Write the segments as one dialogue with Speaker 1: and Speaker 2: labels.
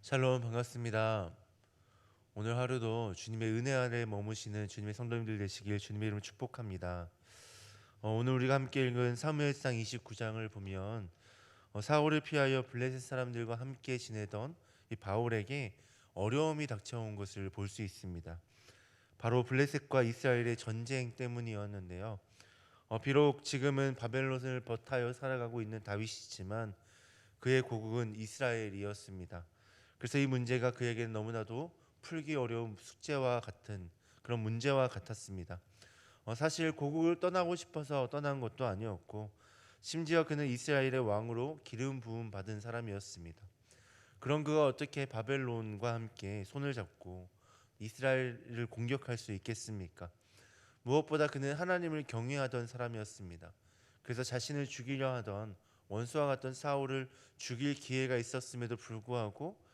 Speaker 1: 샬롬 반갑습니다. 오늘 하루도 주님의 은혜 아래 머무시는 주님의 성도님들 되시길 주님의 이름으로 축복합니다. 오늘 우리가 함께 읽은 사무엘상 29장을 보면 사울을 피하여 블레셋 사람들과 함께 지내던 이 바울에게 어려움이 닥쳐온 것을 볼 수 있습니다. 바로 블레셋과 이스라엘의 전쟁 때문이었는데요. 비록 지금은 바벨론을 버타여 살아가고 있는 다윗이지만 그의 고국은 이스라엘이었습니다. 그래서 이 문제가 그에게는 너무나도 풀기 어려운 숙제와 같은 그런 문제와 같았습니다. 사실 고국을 떠나고 싶어서 떠난 것도 아니었고 심지어 그는 이스라엘의 왕으로 기름 부음 받은 사람이었습니다. 그런 그가 어떻게 바벨론과 함께 손을 잡고 이스라엘을 공격할 수 있겠습니까? 무엇보다 그는 하나님을 경외하던 사람이었습니다. 그래서 자신을 죽이려 하던 원수와 같던 사울을 죽일 기회가 있었음에도 불구하고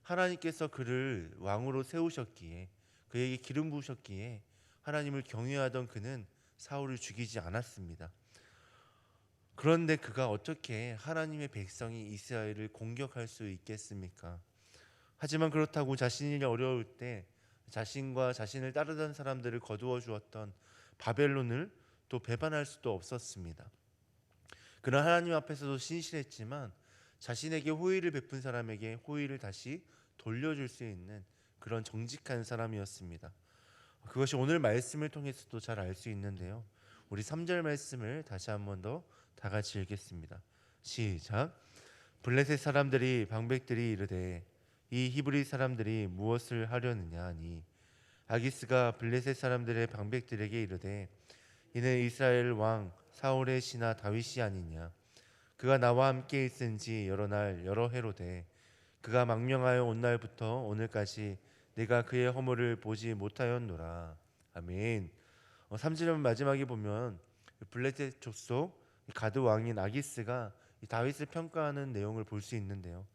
Speaker 1: 하나님께서 그를 왕으로 세우셨기에 그에게 기름 부으셨기에 하나님을 경외하던 그는 사울을 죽이지 않았습니다. 그런데 그가 어떻게 하나님의 백성이 이스라엘을 공격할 수 있겠습니까? 하지만 그렇다고 자신이 어려울 때 자신과 자신을 따르던 사람들을 거두어 주었던 바벨론을 또 배반할 수도 없었습니다. 그는 하나님 앞에서도 신실했지만 자신에게 호의를 베푼 사람에게 호의를 다시 돌려줄 수 있는 그런 정직한 사람이었습니다. 그것이 오늘 말씀을 통해서도 잘 알 수 있는데요. 우리 3절 말씀을 다시 한 번 더 다 같이 읽겠습니다. 시작. 블레셋 사람들이 방백들이 이르되 이 히브리 사람들이 무엇을 하려느냐 하니 아기스가 블레셋 사람들의 방백들에게 이르되 이는 이스라엘 왕 사울의 신하 다윗이 아니냐. 그가 나와 함께 있은지 여러 날 여러 해로되 그가 망명하여 온 날부터 오늘까지 내가 그의 허물을 보지 못하였노라. 아멘. 3절 마지막에 보면 블레셋 족속 가드 왕인 아기스가 다윗을 평가하는 내용을 볼 수 있는데요.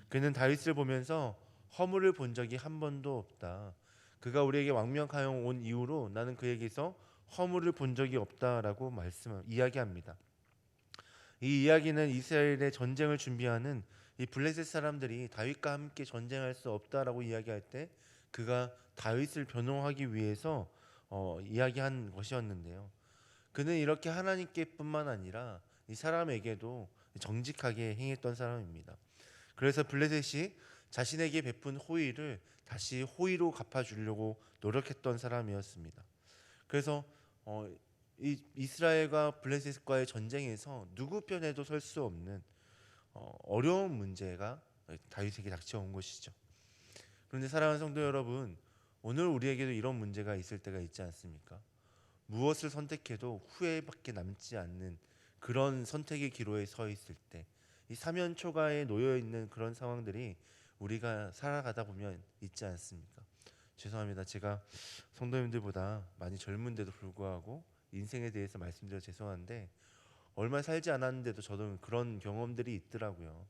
Speaker 1: 그는 다윗을 보면서 허물을 본 적이 한 번도 없다. 그가 우리에게 왕명하여 온 이후로 나는 그에게서 허물을 본 적이 없다라고 이야기합니다. 이 이야기는 이스라엘의 전쟁을 준비하는 이 블레셋 사람들이 다윗과 함께 전쟁할 수 없다라고 이야기할 때 그가 다윗을 변호하기 위해서 이야기한 것이었는데요. 그는 이렇게 하나님께뿐만 아니라 이 사람에게도 정직하게 행했던 사람입니다. 그래서 블레셋이 자신에게 베푼 호의를 다시 호의로 갚아주려고 노력했던 사람이었습니다. 그래서 이 이스라엘과 블레셋과의 전쟁에서 누구 편에도 설 수 없는 어려운 문제가 다윗에게 닥쳐온 것이죠. 그런데 사랑하는 성도 여러분, 오늘 우리에게도 이런 문제가 있을 때가 있지 않습니까? 무엇을 선택해도 후회밖에 남지 않는 그런 선택의 기로에 서 있을 때, 이 사면초가에 놓여 있는 그런 상황들이 우리가 살아가다 보면 있지 않습니까? 죄송합니다. 제가 성도님들보다 많이 젊은데도 불구하고 인생에 대해서 말씀드려 죄송한데 얼마 살지 않았는데도 저도 그런 경험들이 있더라고요.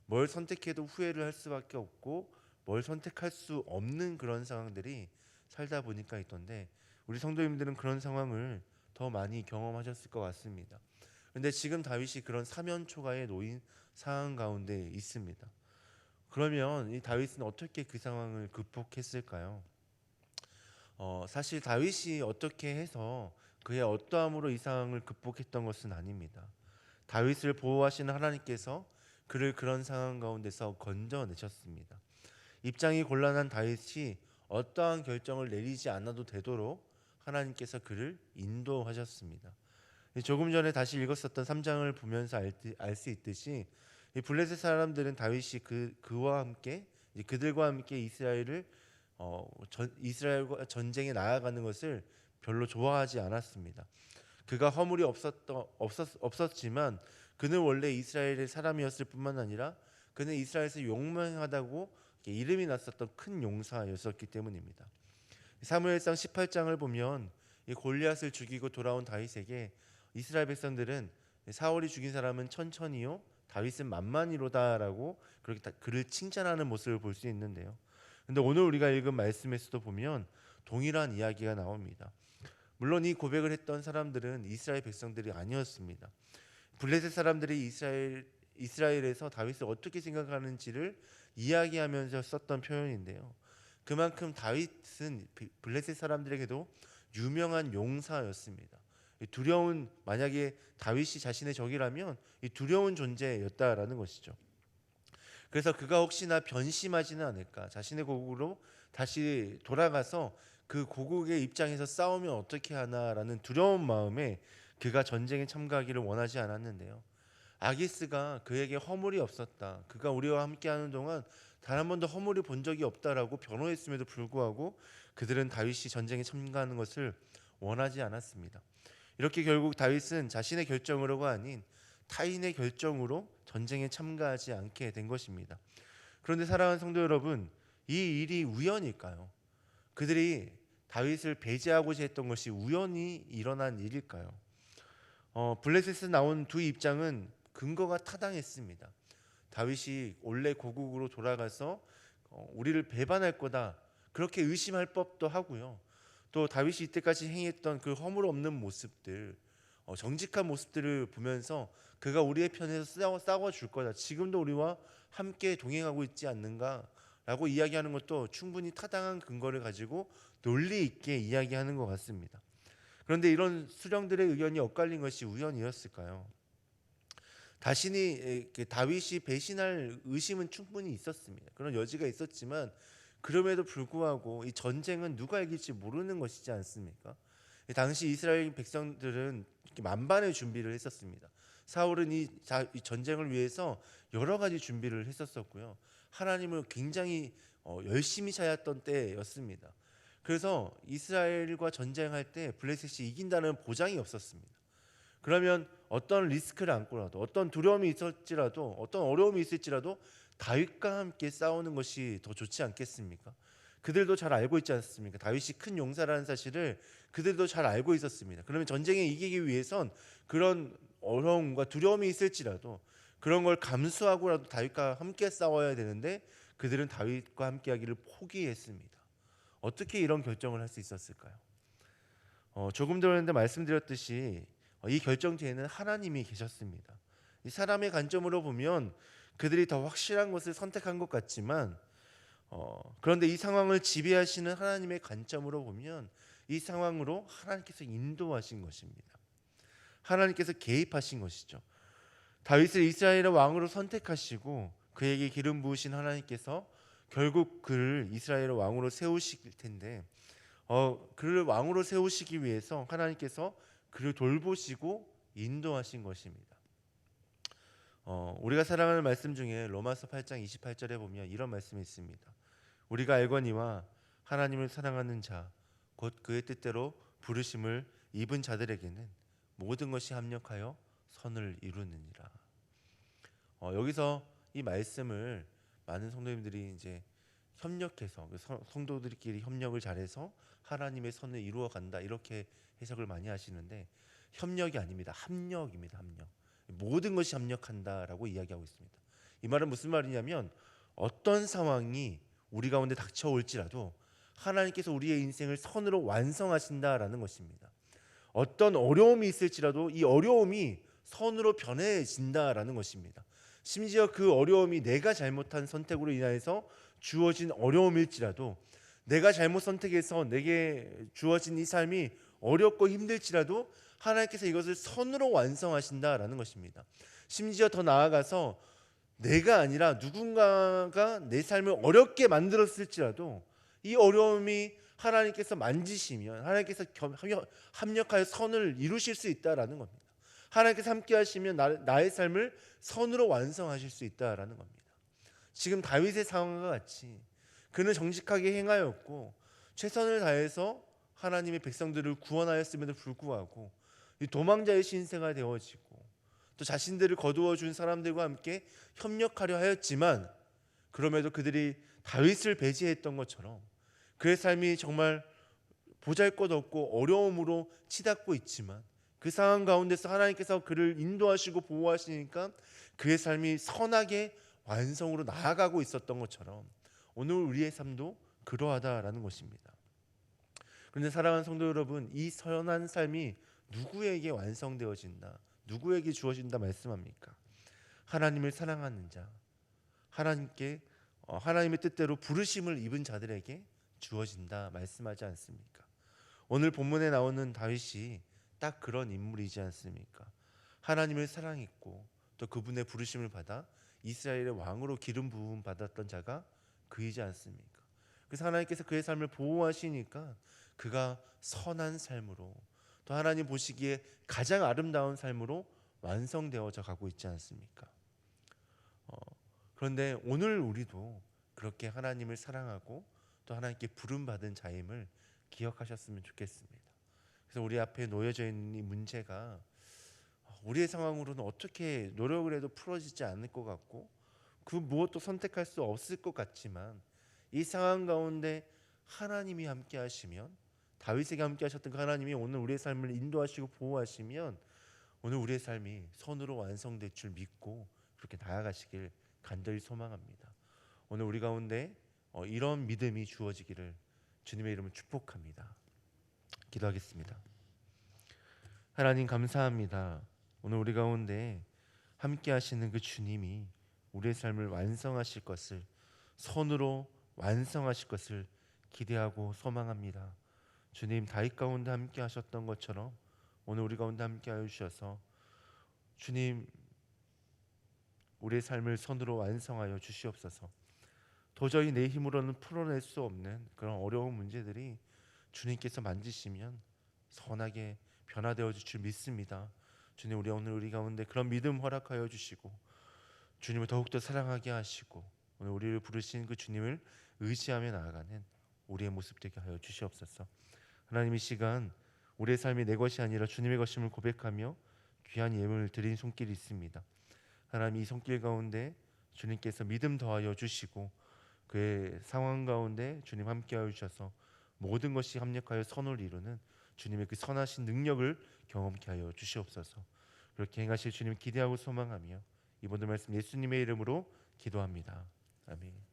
Speaker 1: 뭘 선택해도 후회를 할 수밖에 없고 뭘 선택할 수 없는 그런 상황들이 살다 보니까 있던데 우리 성도님들은 그런 상황을 더 많이 경험하셨을 것 같습니다. 그런데 지금 다윗이 그런 사면초가에 놓인 상황 가운데 있습니다. 그러면 이 다윗은 어떻게 그 상황을 극복했을까요? 사실 다윗이 어떻게 해서 그의 어떠함으로 이 상황을 극복했던 것은 아닙니다. 다윗을 보호하시는 하나님께서 그를 그런 상황 가운데서 건져내셨습니다. 입장이 곤란한 다윗이 어떠한 결정을 내리지 않아도 되도록 하나님께서 그를 인도하셨습니다. 조금 전에 다시 읽었었던 3장을 보면서 알 수 있듯이 이 블레셋 사람들은 다윗이 그와 함께 그들과 함께 이스라엘과 전쟁에 나아가는 것을 별로 좋아하지 않았습니다. 그가 허물이 없었지만 그는 원래 이스라엘의 사람이었을 뿐만 아니라 그는 이스라엘에서 용맹하다고 이름이 났었던 큰 용사였었기 때문입니다. 사무엘상 18장을 보면 이 골리앗을 죽이고 돌아온 다윗에게 이스라엘 백성들은 사울이 죽인 사람은 천천히요 다윗은 만만히로다라고 그렇게 그를 칭찬하는 모습을 볼 수 있는데요. 근데 오늘 우리가 읽은 말씀에서도 보면 동일한 이야기가 나옵니다. 물론 이 고백을 했던 사람들은 이스라엘 백성들이 아니었습니다. 블레셋 사람들이 이스라엘에서 다윗을 어떻게 생각하는지를 이야기하면서 썼던 표현인데요. 그만큼 다윗은 블레셋 사람들에게도 유명한 용사였습니다. 두려운, 만약에 다윗이 자신의 적이라면 이 두려운 존재였다라는 것이죠. 그래서 그가 혹시나 변심하지는 않을까, 자신의 고국으로 다시 돌아가서 그 고국의 입장에서 싸우면 어떻게 하나라는 두려운 마음에 그가 전쟁에 참가하기를 원하지 않았는데요. 아기스가 그에게 허물이 없었다, 그가 우리와 함께하는 동안 단 한 번도 허물이 본 적이 없다라고 변호했음에도 불구하고 그들은 다윗이 전쟁에 참가하는 것을 원하지 않았습니다. 이렇게 결국 다윗은 자신의 결정으로가 아닌 타인의 결정으로 전쟁에 참가하지 않게 된 것입니다. 그런데 사랑하는 성도 여러분, 이 일이 우연일까요? 그들이 다윗을 배제하고자 했던 것이 우연히 일어난 일일까요? 블레셋에서 나온 두 입장은 근거가 타당했습니다. 다윗이 원래 고국으로 돌아가서 우리를 배반할 거다, 그렇게 의심할 법도 하고요. 또 다윗이 이때까지 행했던 그 허물 없는 모습들, 정직한 모습들을 보면서 그가 우리의 편에서 싸워줄 거다, 지금도 우리와 함께 동행하고 있지 않는가라고 이야기하는 것도 충분히 타당한 근거를 가지고 논리 있게 이야기하는 것 같습니다. 그런데 이런 수령들의 의견이 엇갈린 것이 우연이었을까요? 다윗이 배신할 의심은 충분히 있었습니다. 그런 여지가 있었지만 그럼에도 불구하고 이 전쟁은 누가 이길지 모르는 것이지 않습니까? 당시 이스라엘 백성들은 만반의 준비를 했었습니다. 사울은 이 전쟁을 위해서 여러 가지 준비를 했었고요. 하나님을 굉장히 열심히 찾았던 때였습니다. 그래서 이스라엘과 전쟁할 때 블레셋이 이긴다는 보장이 없었습니다. 그러면 어떤 리스크를 안고라도, 어떤 두려움이 있을지라도, 어떤 어려움이 있을지라도 다윗과 함께 싸우는 것이 더 좋지 않겠습니까? 그들도 잘 알고 있지 않습니까? 다윗이 큰 용사라는 사실을 그들도 잘 알고 있었습니다. 그러면 전쟁에 이기기 위해선 그런 어려움과 두려움이 있을지라도 그런 걸 감수하고라도 다윗과 함께 싸워야 되는데 그들은 다윗과 함께하기를 포기했습니다. 어떻게 이런 결정을 할 수 있었을까요? 조금 전에 말씀드렸듯이 이 결정 뒤에는 하나님이 계셨습니다. 이 사람의 관점으로 보면 그들이 더 확실한 것을 선택한 것 같지만, 그런데 이 상황을 지배하시는 하나님의 관점으로 보면 이 상황으로 하나님께서 인도하신 것입니다. 하나님께서 개입하신 것이죠. 다윗을 이스라엘의 왕으로 선택하시고 그에게 기름 부으신 하나님께서 결국 그를 이스라엘의 왕으로 세우실 텐데, 그를 왕으로 세우시기 위해서 하나님께서 그를 돌보시고 인도하신 것입니다. 우리가 사랑하는 말씀 중에 로마서 8장 28절에 보면 이런 말씀이 있습니다. 우리가 알거니와 하나님을 사랑하는 자 곧 그의 뜻대로 부르심을 입은 자들에게는 모든 것이 합력하여 선을 이루느니라. 여기서 이 말씀을 많은 성도님들이 이제 협력해서 성도들끼리 협력을 잘해서 하나님의 선을 이루어 간다, 이렇게 해석을 많이 하시는데 협력이 아닙니다. 합력입니다. 합력. 모든 것이 합력한다라고 이야기하고 있습니다. 이 말은 무슨 말이냐면 어떤 상황이 우리 가운데 닥쳐올지라도 하나님께서 우리의 인생을 선으로 완성하신다라는 것입니다. 어떤 어려움이 있을지라도 이 어려움이 선으로 변해진다라는 것입니다. 심지어 그 어려움이 내가 잘못한 선택으로 인하여서 주어진 어려움일지라도, 내가 잘못 선택해서 내게 주어진 이 삶이 어렵고 힘들지라도 하나님께서 이것을 선으로 완성하신다라는 것입니다. 심지어 더 나아가서 내가 아니라 누군가가 내 삶을 어렵게 만들었을지라도 이 어려움이 하나님께서 만지시면 하나님께서 합력하여 선을 이루실 수 있다라는 겁니다. 하나님께서 함께 하시면 나의 삶을 선으로 완성하실 수 있다라는 겁니다. 지금 다윗의 상황과 같이 그는 정직하게 행하였고 최선을 다해서 하나님의 백성들을 구원하였음에도 불구하고 도망자의 신세가 되어지고 또 자신들을 거두어 준 사람들과 함께 협력하려 하였지만, 그럼에도 그들이 다윗을 배제했던 것처럼 그의 삶이 정말 보잘것없고 어려움으로 치닫고 있지만 그 상황 가운데서 하나님께서 그를 인도하시고 보호하시니까 그의 삶이 선하게 완성으로 나아가고 있었던 것처럼 오늘 우리의 삶도 그러하다라는 것입니다. 그런데 사랑하는 성도 여러분, 이 선한 삶이 누구에게 완성되어진다, 누구에게 주어진다 말씀합니까? 하나님을 사랑하는 자, 하나님께 하나님의 뜻대로 부르심을 입은 자들에게 주어진다 말씀하지 않습니까? 오늘 본문에 나오는 다윗이 딱 그런 인물이지 않습니까? 하나님을 사랑했고 또 그분의 부르심을 받아 이스라엘의 왕으로 기름 부음 받았던 자가 그이지 않습니까? 그래서 하나님께서 그의 삶을 보호하시니까 그가 선한 삶으로 또 하나님 보시기에 가장 아름다운 삶으로 완성되어져 가고 있지 않습니까? 어, 그런데 오늘 우리도 그렇게 하나님을 사랑하고 또 하나님께 부름 받은 자임을 기억하셨으면 좋겠습니다. 그래서 우리 앞에 놓여져 있는 이 문제가 우리의 상황으로는 어떻게 노력을 해도 풀어지지 않을 것 같고 그 무엇도 선택할 수 없을 것 같지만 이 상황 가운데 하나님이 함께 하시면 다윗에게 함께 하셨던 그 하나님이 오늘 우리의 삶을 인도하시고 보호하시면 오늘 우리의 삶이 선으로 완성될 줄 믿고 그렇게 나아가시길 간절히 소망합니다. 오늘 우리 가운데 이런 믿음이 주어지기를 주님의 이름으로 축복합니다. 기도하겠습니다. 하나님 감사합니다. 오늘 우리 가운데 함께 하시는 그 주님이 우리의 삶을 완성하실 것을 선으로 완성하실 것을 기대하고 소망합니다. 주님 다윗 가운데 함께 하셨던 것처럼 오늘 우리 가운데 함께 하여 주셔서 주님 우리의 삶을 선으로 완성하여 주시옵소서. 도저히 내 힘으로는 풀어낼 수 없는 그런 어려운 문제들이 주님께서 만지시면 선하게 변화되어 줄 줄 믿습니다. 주님 우리 가운데 그런 믿음 허락하여 주시고 주님을 더욱더 사랑하게 하시고 오늘 우리를 부르신 그 주님을 의지하며 나아가는 우리의 모습 되게 하여 주시옵소서. 하나님 이 시간 우리의 삶이 내 것이 아니라 주님의 것임을 고백하며 귀한 예물을 드린 손길이 있습니다. 하나님 이 손길 가운데 주님께서 믿음 더하여 주시고 그의 상황 가운데 주님 함께하여 주셔서 모든 것이 합력하여 선을 이루는 주님의 그 선하신 능력을 경험케 하여 주시옵소서. 그렇게 행하실 주님 기대하고 소망하며 이번도 말씀 예수님의 이름으로 기도합니다. 아멘.